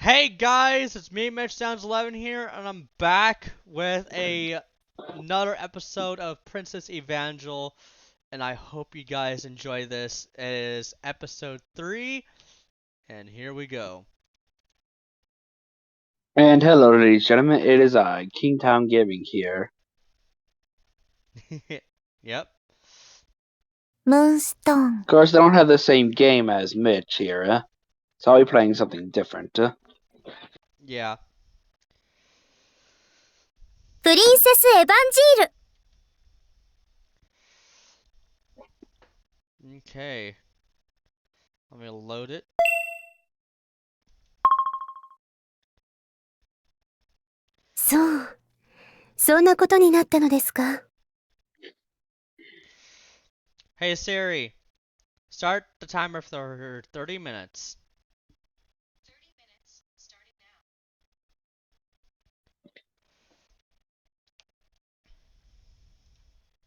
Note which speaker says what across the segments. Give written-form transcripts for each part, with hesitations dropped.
Speaker 1: Hey guys, it's me, Mitch11 here, and I'm back with another episode of Princess Evangile, and I hope you guys enjoy this. It is episode 3, and here we go.
Speaker 2: And hello, ladies and gentlemen, it is I, Kingtown Gaming here.
Speaker 1: Yep.
Speaker 2: Of course, I don't have the same game as Mitch here, so I'll be playing something different.
Speaker 1: Yeah.
Speaker 3: プリンセスエヴァンジール
Speaker 1: Okay. Let me load it.
Speaker 3: そう。そんなことになったのですか
Speaker 1: Hey Siri, start the timer for 30 minutes.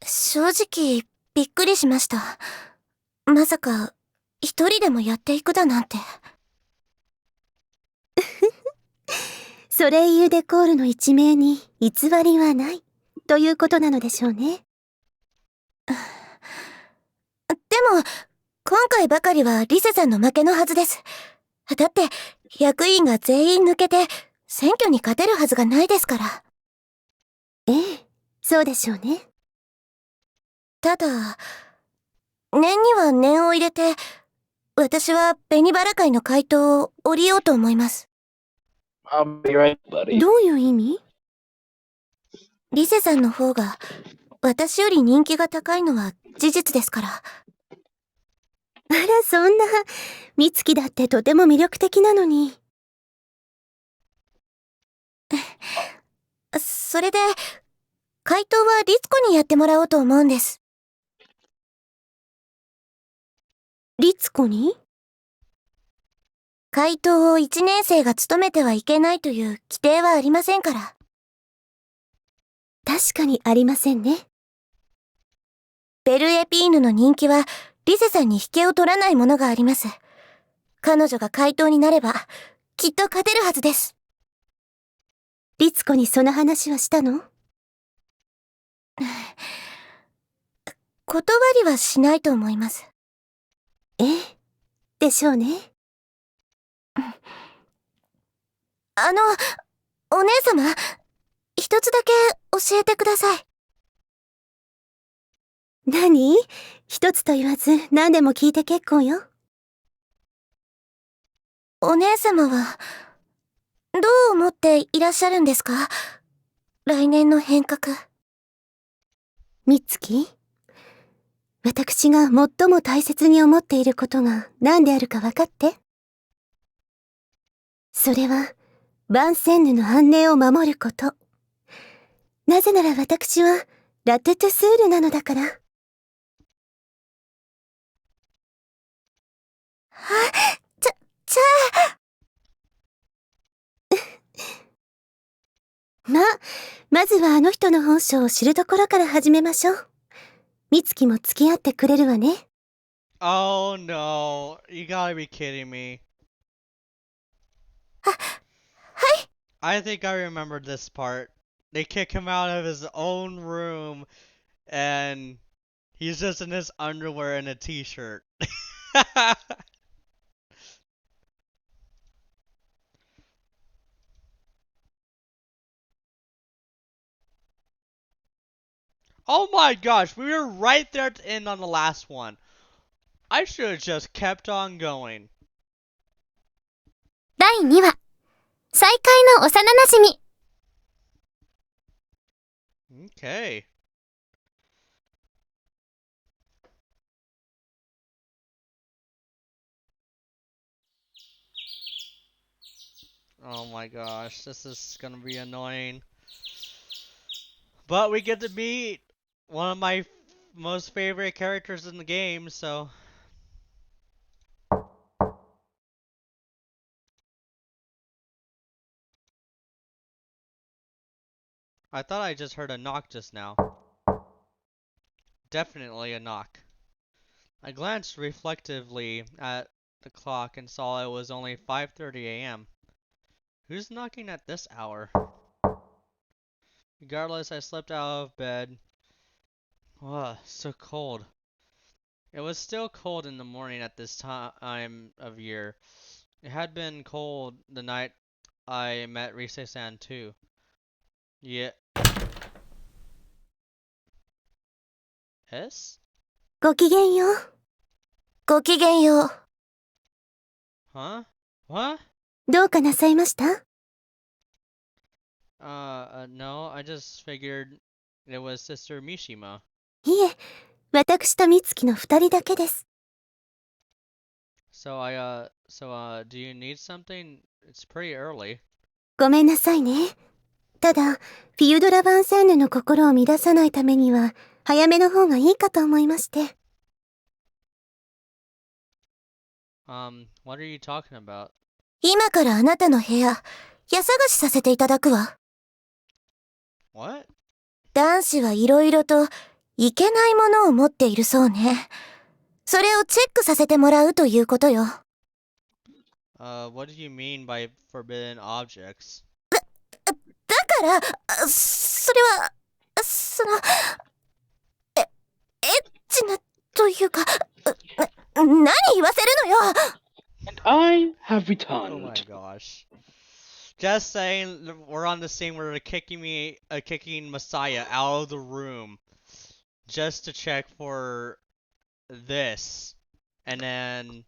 Speaker 3: 正直、びっくりしました。まさか、一人でもやっていくだなんて。ソレイユ・デコールの一命に偽りはない、ということなのでしょうね。でも、今回ばかりはリセさんの負けのはずです。だって、役員が全員抜けて、選挙に勝てるはずがないですから。ええ、そうでしょうね。ただ、念には念を入れて、私は紅バラ会の回答を降りようと思います。
Speaker 2: I'll be right, buddy.
Speaker 3: どういう意味？リセさんの方が、私より人気が高いのは事実ですから。あら、そんな、美月だってとても魅力的なのに。それで、回答は律子にやってもらおうと思うんです。律子に？回答を1年生が務めてはいけないという規定はありませんから。確かにありませんね。ベルエピーヌの人気は、リセさんに引けを取らないものがあります。彼女が回答になれば、きっと勝てるはずです。律子にその話はしたの？断りはしないと思います。ええ、でしょうね。お姉様、一つだけ教えてください。何？一つと言わず何でも聞いて結構よ。お姉様は、どう思っていらっしゃるんですか？来年の変革。美月、私が最も大切に思っていることが何であるか分かって。それは、バンセンヌの安寧を守ること。なぜなら私は、ラテトゥスールなのだから。じゃあ。まずはあの人の本性を知るところから始めましょう。美月も付き合ってくれるわね。
Speaker 1: Oh no, you gotta be kidding me.
Speaker 3: はい。
Speaker 1: I think I remember this part. They kick him out of his own room, and he's just in his underwear and a t-shirt. Oh my gosh, we were right there at the end on the last one. I should have just kept on going.
Speaker 3: 第2話、再会の幼馴染。
Speaker 1: Okay. Oh my gosh, this is gonna be annoying. But we get to meet one of my most favorite characters in the game, so. I thought I just heard a knock just now. Definitely a knock. I glanced reflectively at the clock and saw it was only 5:30 a.m. Who's knocking at this hour? Regardless, I slipped out of bed. Ugh, so cold. It was still cold in the morning at this time of year. It had been cold the night I met Rise-san too. Yeah. S?
Speaker 3: ごきげんよう。ごきげんよう。
Speaker 1: Huh? What?
Speaker 3: どうかなさいました？
Speaker 1: No, I just figured it was Sister Mishima.
Speaker 3: いえ、私と美月の二人だけです。
Speaker 1: Do you need something? It's pretty early.
Speaker 3: ごめんなさいね。ただ、フィユドラ・ヴァンセンヌの心を乱さないためには、早めの方がいいかと思いまして。
Speaker 1: What are you talking about?
Speaker 3: 今からあなたの部屋、家探しさせていただくわ。
Speaker 1: What?
Speaker 3: 男子はいろいろといけないものを持っているそうね。それをチェックさせてもらうということよ。
Speaker 1: What do you mean by forbidden objects?
Speaker 3: だから、それは、その、エッチなというか、何言わせるのよ。
Speaker 2: And I have
Speaker 1: Oh my
Speaker 2: returned.
Speaker 1: gosh. Just saying, we're on the scene where they're kicking Messiah out of the room just to check for this, and then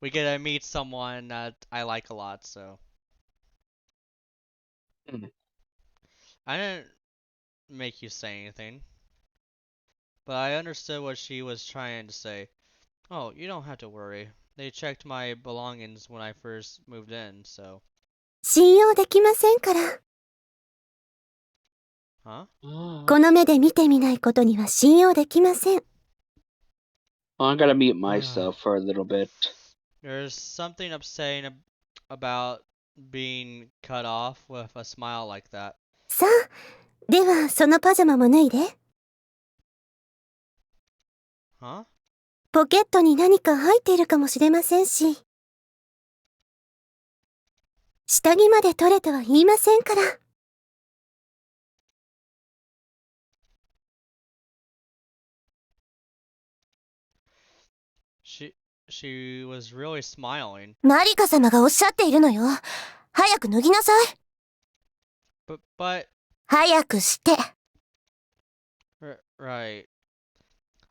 Speaker 1: we get to meet someone that I like a lot. So
Speaker 2: Hmm.
Speaker 1: I didn't make you say anything, but I understood what she was trying to say. Oh, you don't have to worry. They checked my belongings when I first moved in, so.
Speaker 3: 信用できませんから。
Speaker 1: Huh?
Speaker 3: この目で見てみないことには信用できません。
Speaker 2: I gotta mute myself for a little bit.
Speaker 1: There's something upsetting about being cut off with a smile like that.
Speaker 3: さあ、ではそのパジャマも脱いで。
Speaker 1: Huh?
Speaker 3: ポケットに何か入っているかもしれませんし。下着まで取れとは言いませんから。
Speaker 1: She was really smiling.
Speaker 3: マリカ様がおっしゃっているのよ。早く脱ぎなさい。
Speaker 1: But
Speaker 3: 早くして。
Speaker 1: right.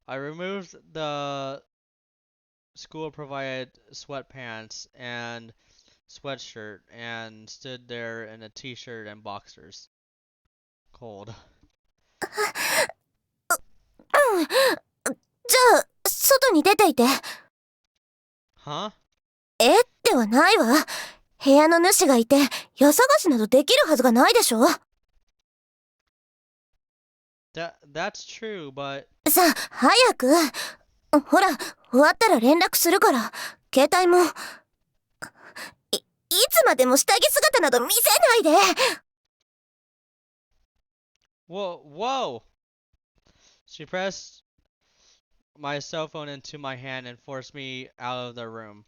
Speaker 1: I removed the school provided sweatpants and sweatshirt and stood there in a t-shirt and boxers. Cold.
Speaker 3: うん。じゃあ、外に出ていて。
Speaker 1: Huh?
Speaker 3: ではないわ。部屋の主がいて、家探しなどできるはずがないでしょ。
Speaker 1: That's true, but
Speaker 3: さあ、早く。ほら、終わったら連絡するから。携帯も。いつまでも下着姿など見せないで。
Speaker 1: whoa! She pressed my cell phone into my hand and forced me out of the room.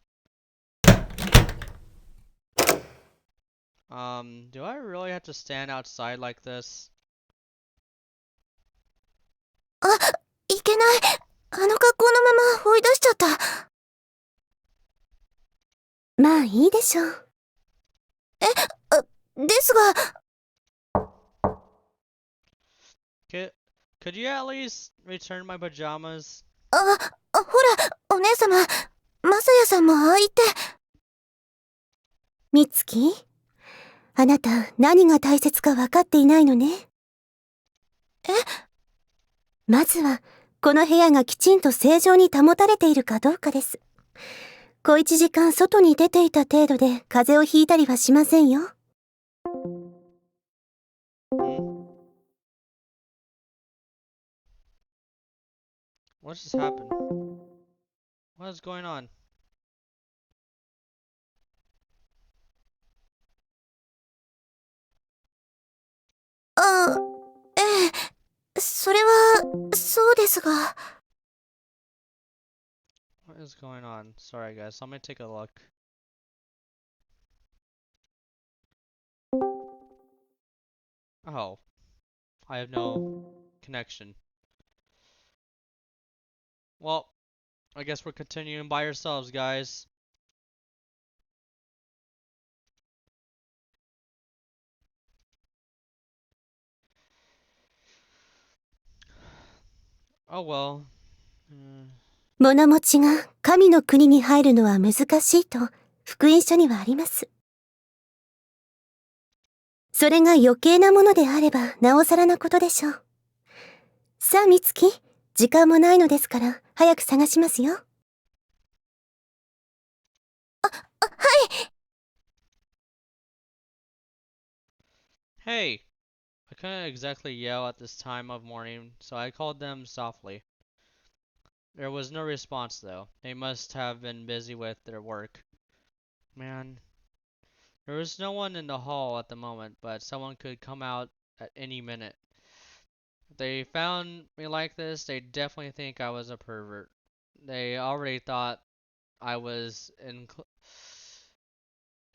Speaker 1: Do I really have to stand outside like this?
Speaker 3: あ、いけない。あの格好のまま追い出しちゃった。まあいいでしょう。ですが。
Speaker 1: Could you at least return my pajamas?
Speaker 3: ほら、お姉様、まさやさんもああ言って。みつき、あなた何が大切か分かっていないのね。まずは、この部屋がきちんと正常に保たれているかどうかです。小一時間外に出ていた程度で風邪をひいたりはしませんよ。
Speaker 1: What just happened? What is going on?
Speaker 3: それは、そうですが。
Speaker 1: What is going on? Sorry guys, let me take a look. Oh, I have no connection. Well, I guess we're continuing by ourselves, guys. Oh well.
Speaker 3: 物持ちが神の国に入るのは難しいと福音書にはあります。それが余計なものであればなおさらなことでしょう。さあ美月、時間もないのですから早く探しますよ。はい。
Speaker 1: Hey! I couldn't exactly yell at this time of morning, so I called them softly. There was no response though. They must have been busy with their work. Man, there was no one in the hall at the moment, but someone could come out at any minute. If they found me like this, they'd definitely think I was a pervert. They already thought I was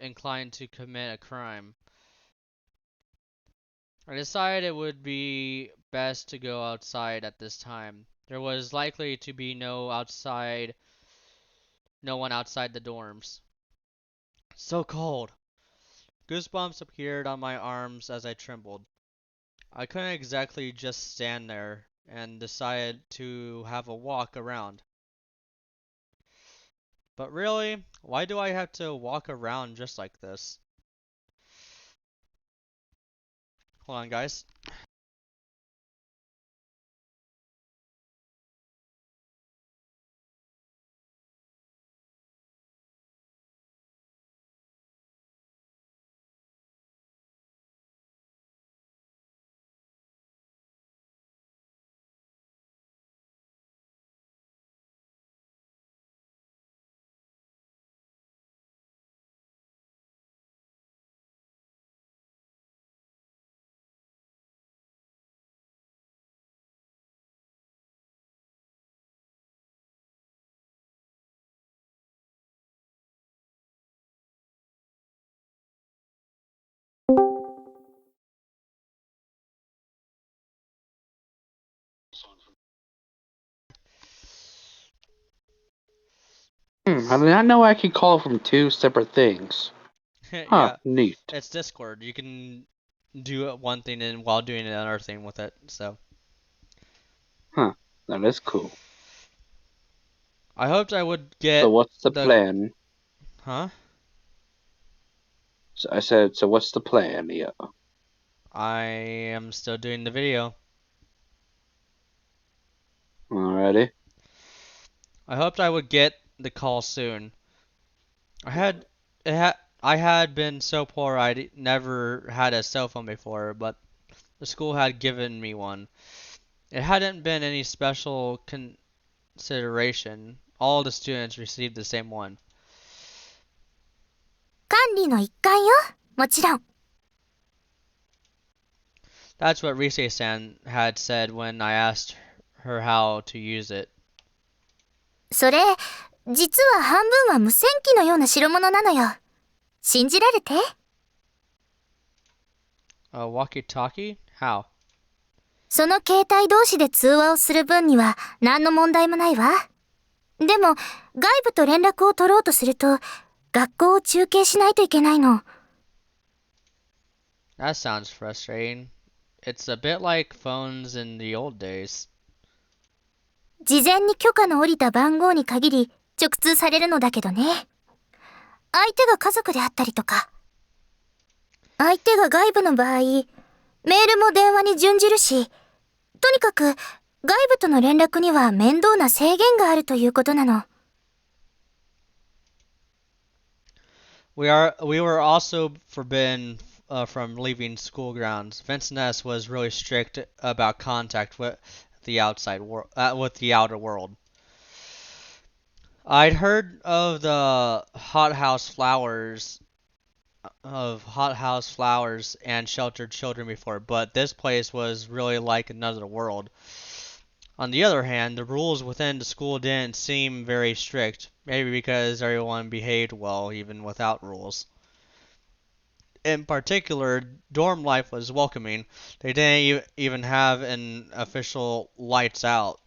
Speaker 1: inclined to commit a crime. I decided it would be best to go outside at this time. There was likely to be no one outside the dorms. So cold. Goosebumps appeared on my arms as I trembled. I couldn't exactly just stand there and decided to have a walk around. But really, why do I have to walk around just like this? Hold on, guys.
Speaker 2: I did not know I could call from two separate things.
Speaker 1: Yeah,
Speaker 2: Neat.
Speaker 1: it's Discord. You can do one thing and while doing another thing with it. So
Speaker 2: That is cool.
Speaker 1: I hoped I would get
Speaker 2: So what's the plan?
Speaker 1: Huh?
Speaker 2: So I said, so what's the plan? Yeah.
Speaker 1: I am still doing the video.
Speaker 2: Alrighty.
Speaker 1: I hoped I would get the call soon. I had been so poor I'd never had a cell phone before, but the school had given me one. It hadn't been any special consideration. All the students received the same one.
Speaker 3: 管理の一環よ。もちろん。
Speaker 1: That's what Rise-san had said when I asked her how to use it.
Speaker 3: それ、実は半分は無線機のような代物なのよ。信じられて？
Speaker 1: A walkie-talkie? How?
Speaker 3: その携帯同士で通話をする分には何の問題もないわ。でも、外部と連絡を取ろうとすると、学校を中継しないといけないの。
Speaker 1: That sounds frustrating. It's a bit like phones in the old days.
Speaker 3: 事前に許可の下りた番号に限り直通されるのだけどね。相手が家族であったりとか。相手が外部の場合、メールも電話に準じるし、とにかく外部との連絡には面倒な制限があるということなの。
Speaker 1: We were also forbidden from leaving school grounds. Vincent S. was really strict about contact with the with the outer world. I'd heard of the hothouse flowers and sheltered children before, but this place was really like another world. On the other hand, the rules within the school didn't seem very strict, maybe because everyone behaved well even without rules. In particular, dorm life was welcoming. They didn't even have an official lights out.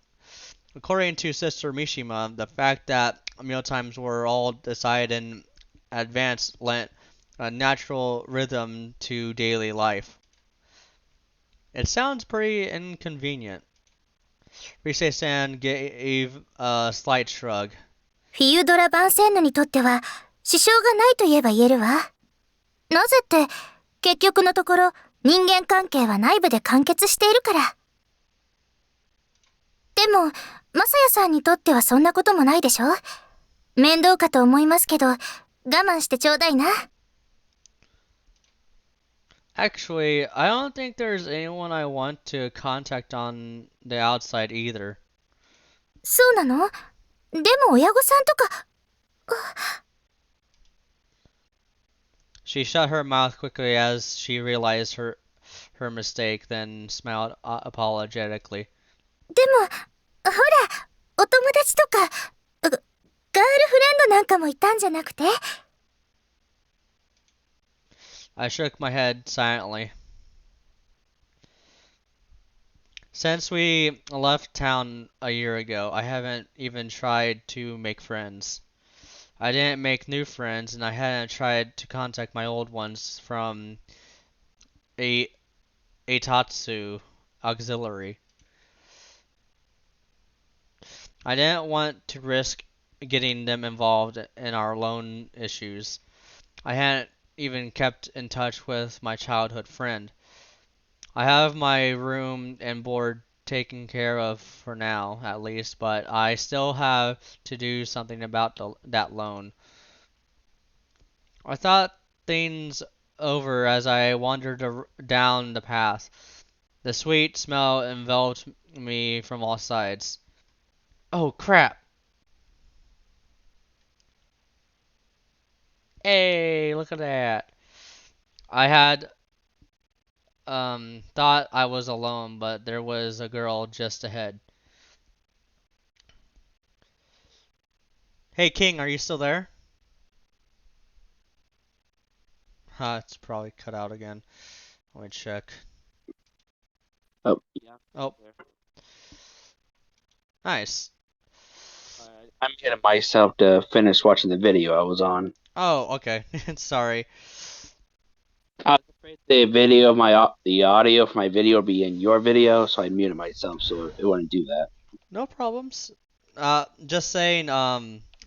Speaker 1: According to Sister Mishima, the fact that mealtimes were all decided in advance lent a natural rhythm to daily life. It sounds pretty inconvenient. Rise-san gave a slight shrug.
Speaker 3: フィユドラ番宣のにとっては支障がないと言えば言えるわ。なぜって、結局のところ人間関係は内部で完結しているから。でも、マサヤさんにとってはそんなこともないでしょ？面倒かと思いますけど、我慢してちょうだいな。
Speaker 1: Actually, I don't think there's anyone I want to contact on the outside either.
Speaker 3: そうなの？でも親御さんとか。
Speaker 1: She shut her mouth quickly as she realized her mistake, then smiled apologetically.
Speaker 3: でも、ほら、お友達とか、ガールフレンドなんかもいたんじゃなくて？
Speaker 1: I shook my head silently. Since we left town a year ago, I haven't even tried to make friends. I didn't make new friends, and I hadn't tried to contact my old ones from a Eitatsu Auxiliary. I didn't want to risk getting them involved in our loan issues. I hadn't even kept in touch with my childhood friend. I have my room and board taken care of for now, at least, but I still have to do something about that loan. I thought things over as I wandered down the path. The sweet smell enveloped me from all sides. Oh crap! Hey, look at that. I had thought I was alone, but there was a girl just ahead. Hey King, are you still there? It's probably cut out again. Let me check.
Speaker 2: Oh, yeah.
Speaker 1: Oh, nice.
Speaker 2: I'm getting myself to finish watching the video I was on.
Speaker 1: Oh, okay. Sorry.
Speaker 2: I was afraid the audio for my video would be in your video, so I muted myself so it wouldn't do that.
Speaker 1: No problems. Just saying,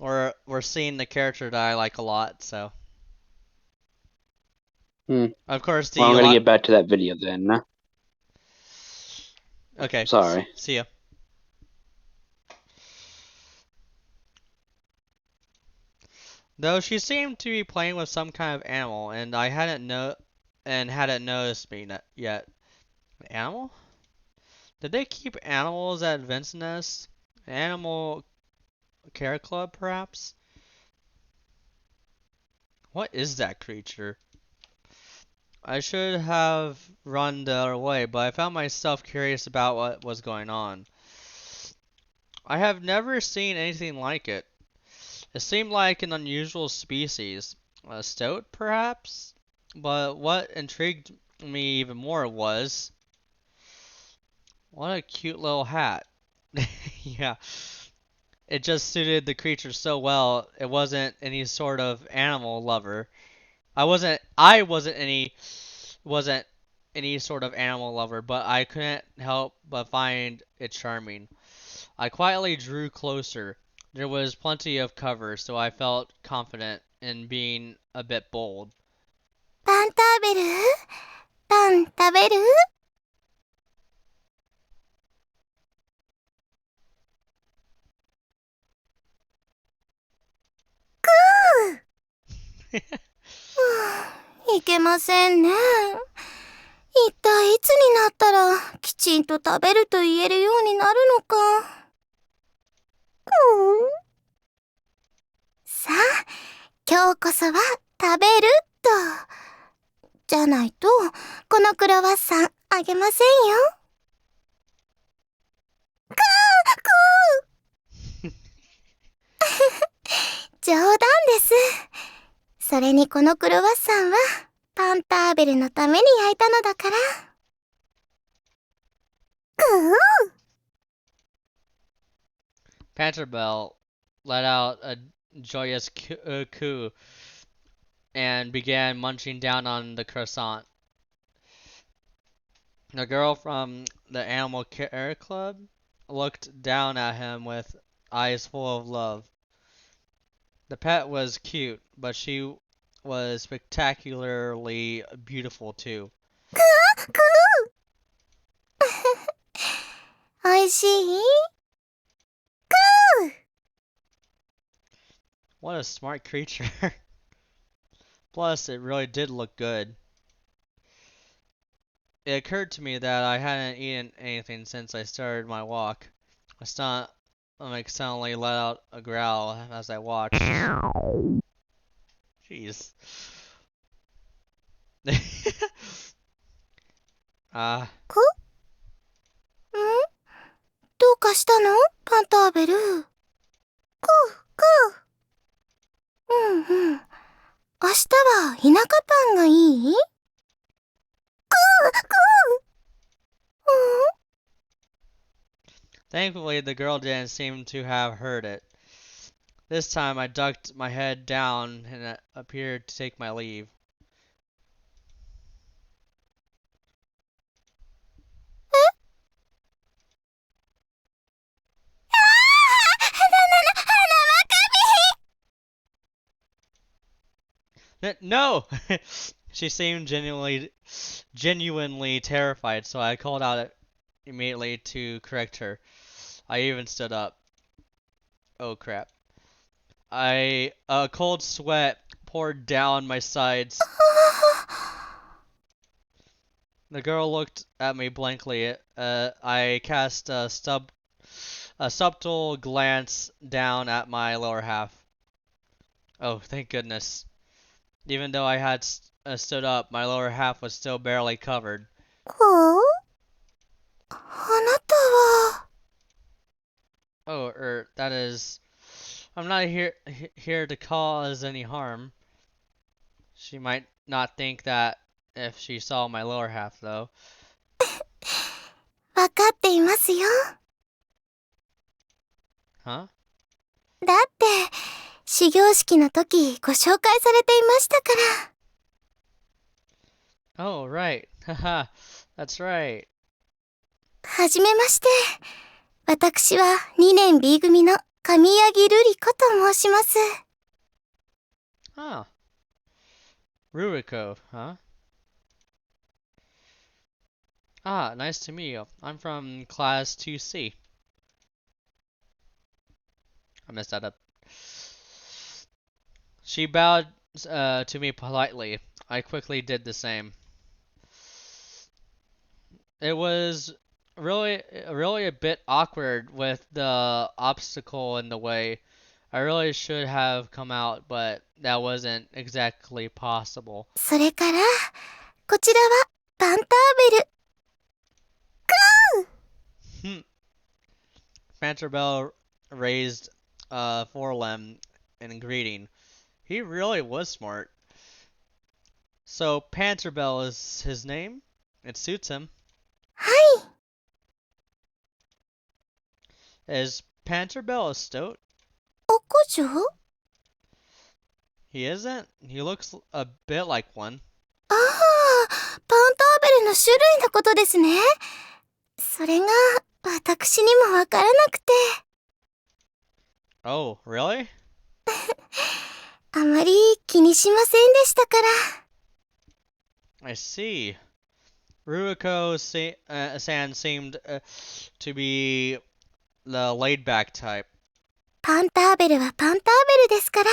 Speaker 1: we're seeing the character that I like a lot, so. Of course,
Speaker 2: Well, I'm gonna get back to that video then.
Speaker 1: Okay.
Speaker 2: Sorry.
Speaker 1: See ya. Though she seemed to be playing with some kind of animal, and I hadn't noticed me yet. An animal? Did they keep animals at Vince Nest? Animal care club, perhaps? What is that creature? I should have run the other way, but I found myself curious about what was going on. I have never seen anything like it. It seemed like an unusual species. A stoat, perhaps? But what intrigued me even more was... What a cute little hat. Yeah. It just suited the creature so well. It wasn't any sort of animal lover. I wasn't any sort of animal lover, but I couldn't help but find it charming. I quietly drew closer. There was plenty of cover, so I felt confident in being a bit bold.
Speaker 3: パン食べる？パン食べる？ いけませんね。一体いつになったらきちんと食べると言えるようになるのか。さあ、今日こそは食べると。じゃないと、このクロワッサンあげませんよ。冗談です。それにこのクロワッサンはパンターベルのために焼いたのだから。
Speaker 1: Panterbell let out a joyous coo and began munching down on the croissant. The girl from the Animal Care Club looked down at him with eyes full of love. The pet was cute, but she was spectacularly beautiful too.
Speaker 3: おいしい？
Speaker 1: What a smart creature. Plus, it really did look good. It occurred to me that I hadn't eaten anything since I started my walk. My stomach suddenly let out a growl as I watched. Jeez.
Speaker 3: ん？どうかしたの？パンターベル。くう。うんうん。明日は田舎パンがいい？Thankfully,
Speaker 1: the girl didn't seem to have heard it. This time, I ducked my head down and appeared to take my leave. No! She seemed genuinely terrified, so I called out immediately to correct her. I even stood up. Oh crap. A cold sweat poured down my sides. The girl looked at me blankly. I cast a subtle glance down at my lower half. Oh, thank goodness. Even though I had stood up, my lower half was still barely covered.
Speaker 3: あなたは。
Speaker 1: Oh, that is... I'm not here to cause any harm. She might not think that if she saw my lower half, though.
Speaker 3: わかっていますよ。
Speaker 1: Huh?
Speaker 3: だって、始業式の時ご紹介されていましたから。
Speaker 1: Oh, right. Haha, that's right.
Speaker 3: はじめまして。私は2年 B 組の神谷木瑠璃子と申します。
Speaker 1: Oh. Ruriko, huh? Ah, nice to meet you. I'm from class 2C. I messed that up. She bowed to me politely. I quickly did the same. It was really a bit awkward with the obstacle in the way. I really should have come out, but that wasn't exactly possible.
Speaker 3: それから、こちらはパンターベル。
Speaker 1: Panterbell raised a forelimb in greeting. He really was smart. So Panterbell is his name? It suits him.
Speaker 3: はい。
Speaker 1: Is Panterbell a stoat?
Speaker 3: 赤女？
Speaker 1: He isn't? He looks a bit like one.
Speaker 3: ああ、パンターベルの種類のことですね。それが私にもわからなくて。
Speaker 1: Oh, really?
Speaker 3: あまり気にしませんでしたから。
Speaker 1: I see. Ruriko-san seemed to be the laid-back type.
Speaker 3: パンターベルはパンターベルですから。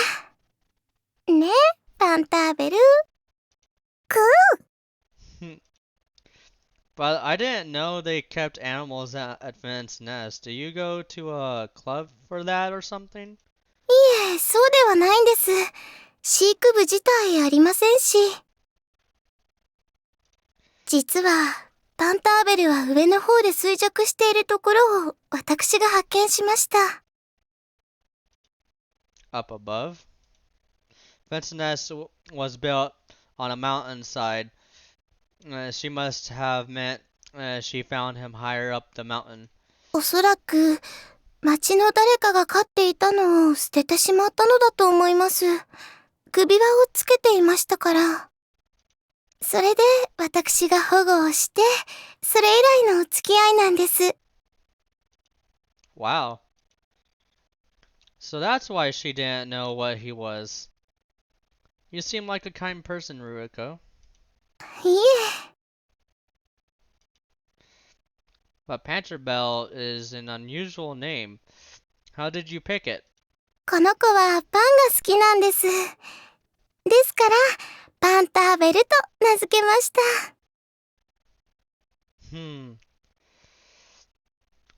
Speaker 3: ね、パンターベル。くう。
Speaker 1: But I didn't know they kept animals at Finn's Nest. Do you go to a club for that or something?
Speaker 3: いえ、そうではないんです。飼育部自体ありませんし。実は、パンターベルは上の方で衰弱しているところを私が発見しました。
Speaker 1: Up above? Finn's Nest was built on a mountainside. She must have meant she found him higher up the mountain.
Speaker 3: おそらく、町の誰かが飼っていたのを捨ててしまったのだと思います。首輪をつけていましたから。それで私が保護をして、それ以来のお付き合いなんです。
Speaker 1: Wow. So that's why she didn't know what he was. You seem like a kind person, Ruiko.
Speaker 3: いいえ。
Speaker 1: But Pancherbell is an unusual name. How did you pick it?
Speaker 3: この子はパンが好きなんです。ですから、パンターベルと名付けました。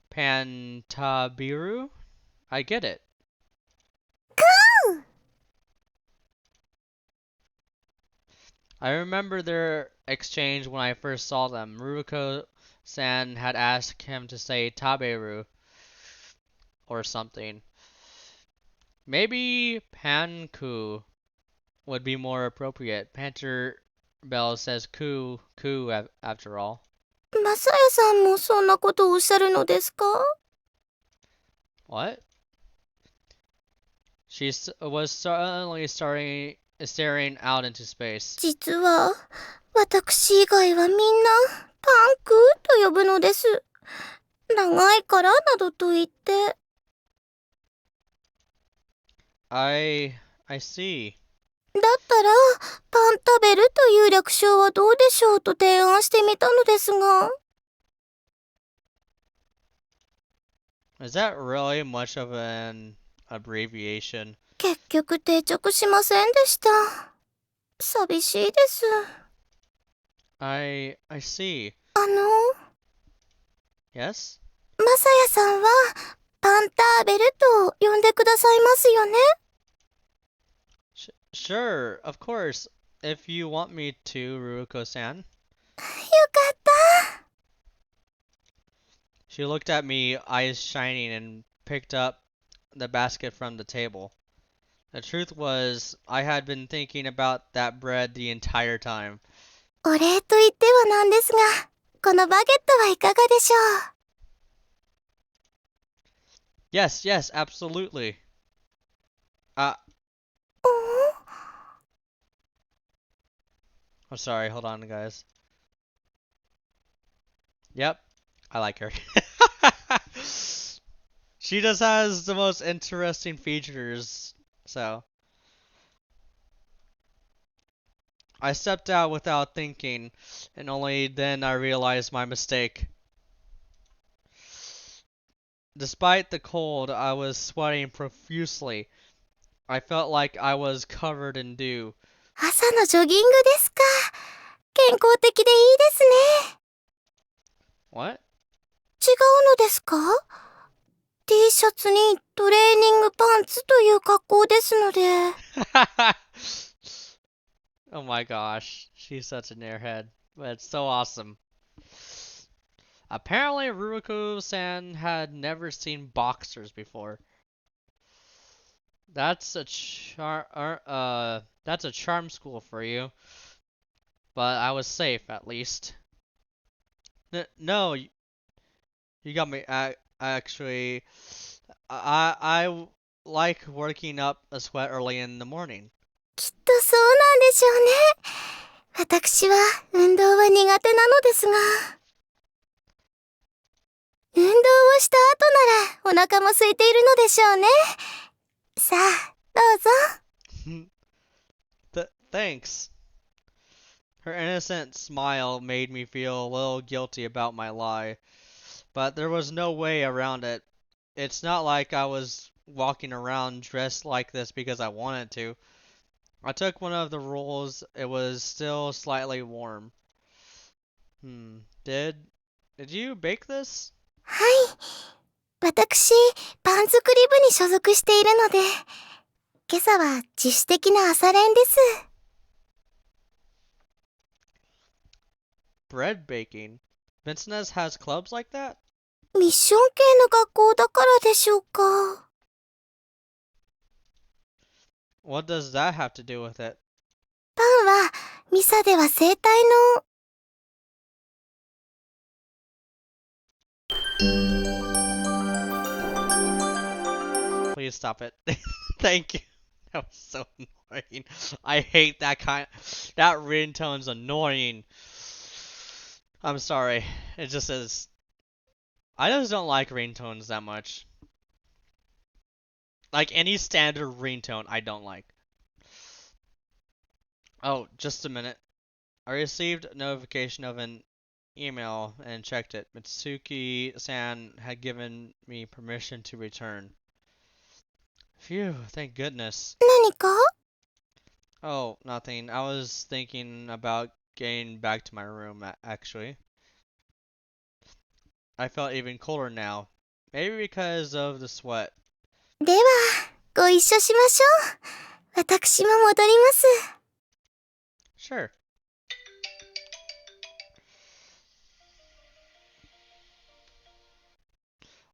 Speaker 1: Pantabiru? I get it. I remember their exchange when I first saw them. Ruiko-san had asked him to say Taberu or something. Maybe Panku would be more appropriate. Pancherbell says ku after all.
Speaker 3: マサヤさんもそんなことをおっしゃるのですか？
Speaker 1: What? She was suddenly staring out into space.
Speaker 3: 実は、私以外はみんな、パンクと呼ぶのです。長いからなどと言って。
Speaker 1: I see.
Speaker 3: だったら、パンタベルという略称はどうでしょうと提案してみたのですが。
Speaker 1: Is that really much of an abbreviation?
Speaker 3: 結局定着しませんでした。寂しいです。
Speaker 1: I see. Yes?
Speaker 3: マサヤさんは、パンターベルと呼んでくださいますよね。
Speaker 1: Sure, of course. If you want me to, Ruiko-san.
Speaker 3: よかった。
Speaker 1: She looked at me, eyes shining, and picked up the basket from the table. The truth was, I had been thinking about that bread the entire time.
Speaker 3: お礼と言ってはなんですが、このバゲットはいかがでしょう。
Speaker 1: Yes, absolutely. I'm sorry, hold on, guys. Yep, I like her. She just has the most interesting features, so. I stepped out without thinking, and only then I realized my mistake. Despite the cold, I was sweating profusely. I felt like I was covered in dew.
Speaker 3: 朝のジョギングですか。健康的でいいですね。
Speaker 1: What?
Speaker 3: 違うのですか？ T シャツにトレーニングパンツという格好ですので。
Speaker 1: Oh my gosh, she's such an airhead, but it's so awesome. Apparently, Ruiko-san had never seen boxers before. That's a charm school for you. But I was safe at least. No, you got me. Actually, I like working up a sweat early in the morning.
Speaker 3: きっとそうなんでしょうね。私は運動は苦手なのですが。運動をした後ならお腹も空いているのでしょうね。さあ、どうぞ。
Speaker 1: Thanks. Her innocent smile made me feel a little guilty about my lie, but there was no way around it. It's not like I was walking around dressed like this because I wanted to. I took one of the rolls. It was still slightly warm. Did you bake this?
Speaker 3: はい。私、パン作り部に所属しているので、今朝は自主的な朝練です。
Speaker 1: Bread baking. Vincennes has clubs like that?
Speaker 3: ミッション系の学校だからでしょうか。
Speaker 1: What does that have to do with it?
Speaker 3: パンはミサでは生体の。
Speaker 1: Please stop it. Thank you. That was so annoying. I hate that kind. That ringtone's annoying. I'm sorry. It just is. I just don't like ringtones that much. Like any standard ringtone, I don't like. Oh, just a minute. I received a notification of an email and checked it. Mitsuki-san had given me permission to return. Phew, thank goodness.
Speaker 3: 何か？
Speaker 1: Oh, nothing. I was thinking about getting back to my room, actually. I felt even colder now. Maybe because of the sweat.
Speaker 3: では、ご一緒しましょう。私も戻ります。
Speaker 1: Sure.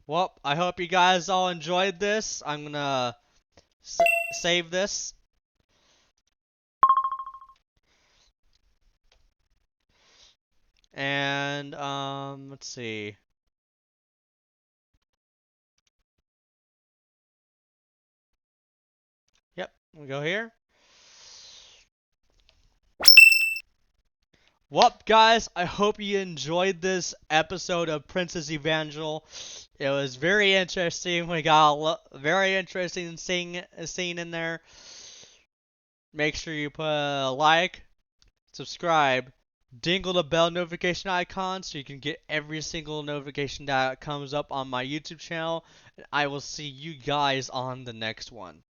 Speaker 1: Well, I hope you guys all enjoyed this. I'm gonna save this. And, let's see. Yep, we go here. Well, guys, I hope you enjoyed this episode of Princess Evangile. It was very interesting. We got a very interesting scene in there. Make sure you put a like, subscribe, dingle the bell notification icon so you can get every single notification that comes up on my YouTube channel. And I will see you guys on the next one.